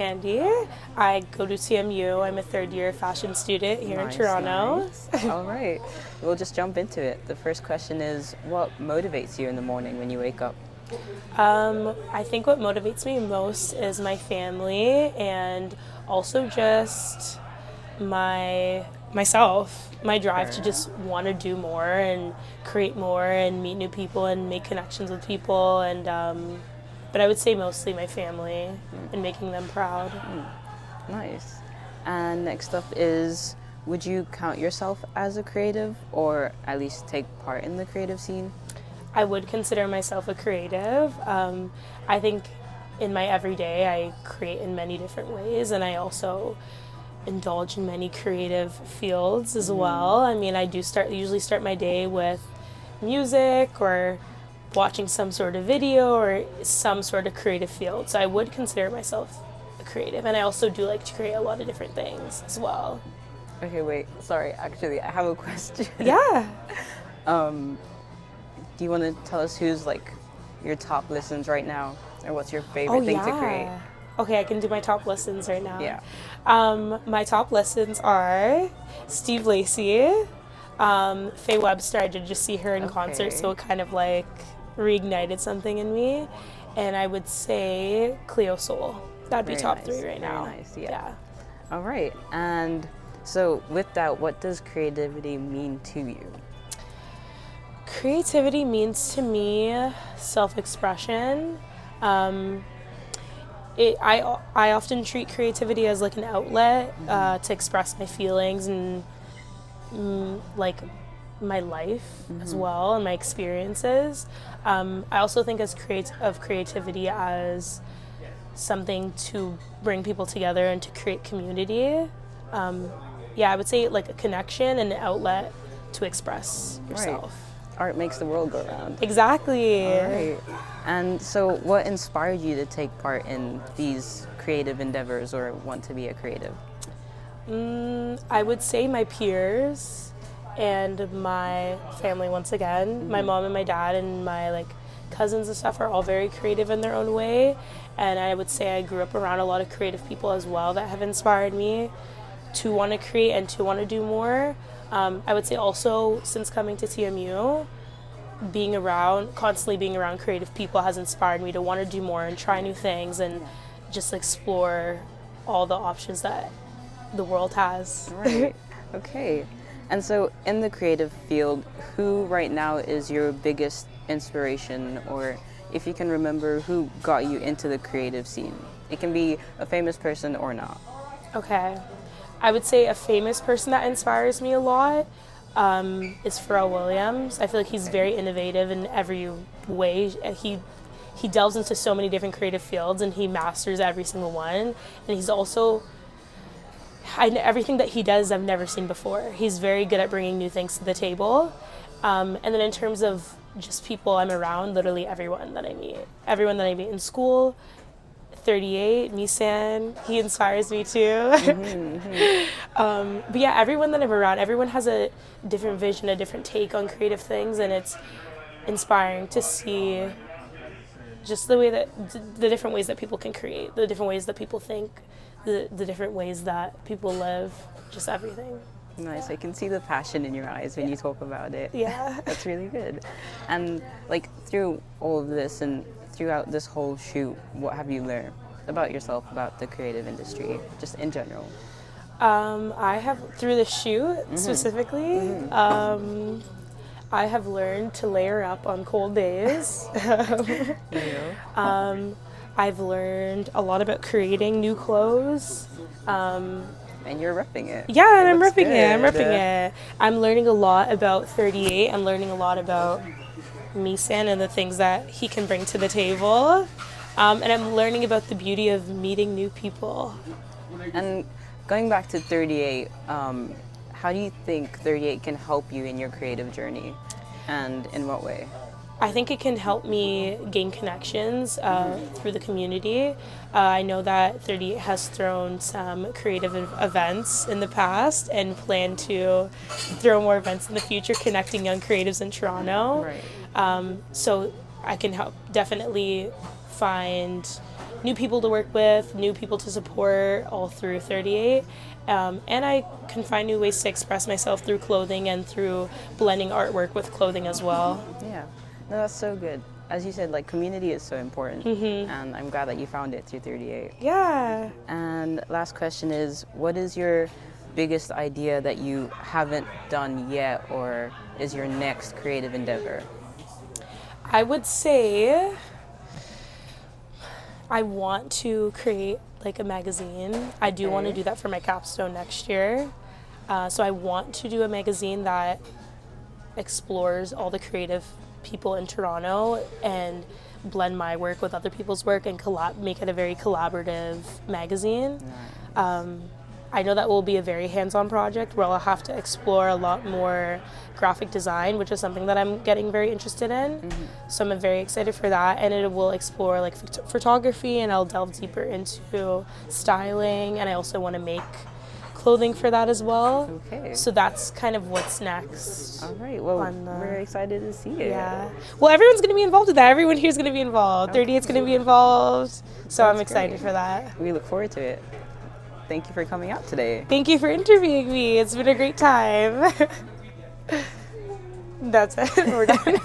Tandie. I go to CMU. I'm a third-year fashion student here in Toronto. Nice. All right. We'll just jump into it. The first question is, what motivates you in the morning when you wake up? I think what motivates me most is my family and also just myself, my drive to just want to do more and create more and meet new people and make connections with people and but I would say mostly my family and making them proud. Nice. And next up is, would you count yourself as a creative or at least take part in the creative scene? I would consider myself a creative. I think in my everyday I create in many different ways, and I also indulge in many creative fields as well. I mean, I do usually start my day with music or watching some sort of video or some sort of creative field. So I would consider myself a creative, and I also do like to create a lot of different things as well. Okay, wait. Sorry, actually, I have a question. Yeah. Do you want to tell us who's like your top listens right now, or what's your favorite thing to create? Okay, I can do my top listens right now. Yeah. My top listens are Steve Lacy, Faye Webster. I did just see her in concert, so it kind of like reignited something in me. And I would say Cleo Soul. That'd be top 3 right now. Very nice, yeah. All right. And so with that, what does creativity mean to you? Creativity means to me self-expression. I often treat creativity as like an outlet to express my feelings and like my life as well and my experiences. I also think of creativity as something to bring people together and to create community. I would say like a connection and an outlet to express yourself. Right. Art makes the world go round. Exactly. All right. And so what inspired you to take part in these creative endeavors or want to be a creative? I would say my peers and my family once again. My mom and my dad and my like cousins and stuff are all very creative in their own way. And I would say I grew up around a lot of creative people as well that have inspired me to want to create and to want to do more. I would say also since coming to TMU, constantly being around creative people has inspired me to want to do more and try new things and just explore all the options that the world has. Right. Okay. And so in the creative field, who right now is your biggest inspiration, or if you can remember who got you into the creative scene? It can be a famous person or not. Okay. I would say a famous person that inspires me a lot is Pharrell Williams. I feel like he's very innovative in every way. He delves into so many different creative fields and he masters every single one. And he's also, everything that he does I've never seen before. He's very good at bringing new things to the table. And then in terms of just people I'm around, literally everyone that I meet in school, 38, Misan, he inspires me too. But yeah, everyone that I'm around, everyone has a different vision, a different take on creative things, and it's inspiring to see just the different ways that people can create, the different ways that people think, the different ways that people live, just everything. Nice. I can see the passion in your eyes when you talk about it. Yeah. That's really good. And like through all of this and throughout this whole shoot, what have you learned about yourself, about the creative industry, just in general? I have, through the shoot specifically, I have learned to layer up on cold days. I've learned a lot about creating new clothes. And you're repping it. Yeah, and I'm repping it. I'm learning a lot about 38. I'm learning a lot about Misan and the things that he can bring to the table. And I'm learning about the beauty of meeting new people. And going back to 38, how do you think 38 can help you in your creative journey? And in what way? I think it can help me gain connections through the community. I know that 38 has thrown some creative events in the past and plan to throw more events in the future connecting young creatives in Toronto. Right. So I can definitely find new people to work with, new people to support all through 38. And I can find new ways to express myself through clothing and through blending artwork with clothing as well. Yeah, no, that's so good. As you said, like community is so important, and I'm glad that you found it through 38. Yeah. And last question is, what is your biggest idea that you haven't done yet, or is your next creative endeavor? I would say I want to create like a magazine. I do want to do that for my capstone next year. So I want to do a magazine that explores all the creative people in Toronto and blend my work with other people's work and make it a very collaborative magazine. I know that will be a very hands-on project where I'll have to explore a lot more graphic design, which is something that I'm getting very interested in. So I'm very excited for that, and it will explore like photography, and I'll delve deeper into styling, and I also want to make clothing for that as well. Okay. So that's kind of what's next. All right. Well, we're excited to see it. Yeah. Well, everyone's going to be involved with that. Everyone here is going to be involved. 38's going to be involved. So I'm excited for that. We look forward to it. Thank you for coming out today. Thank you for interviewing me. It's been a great time. That's it. We're done.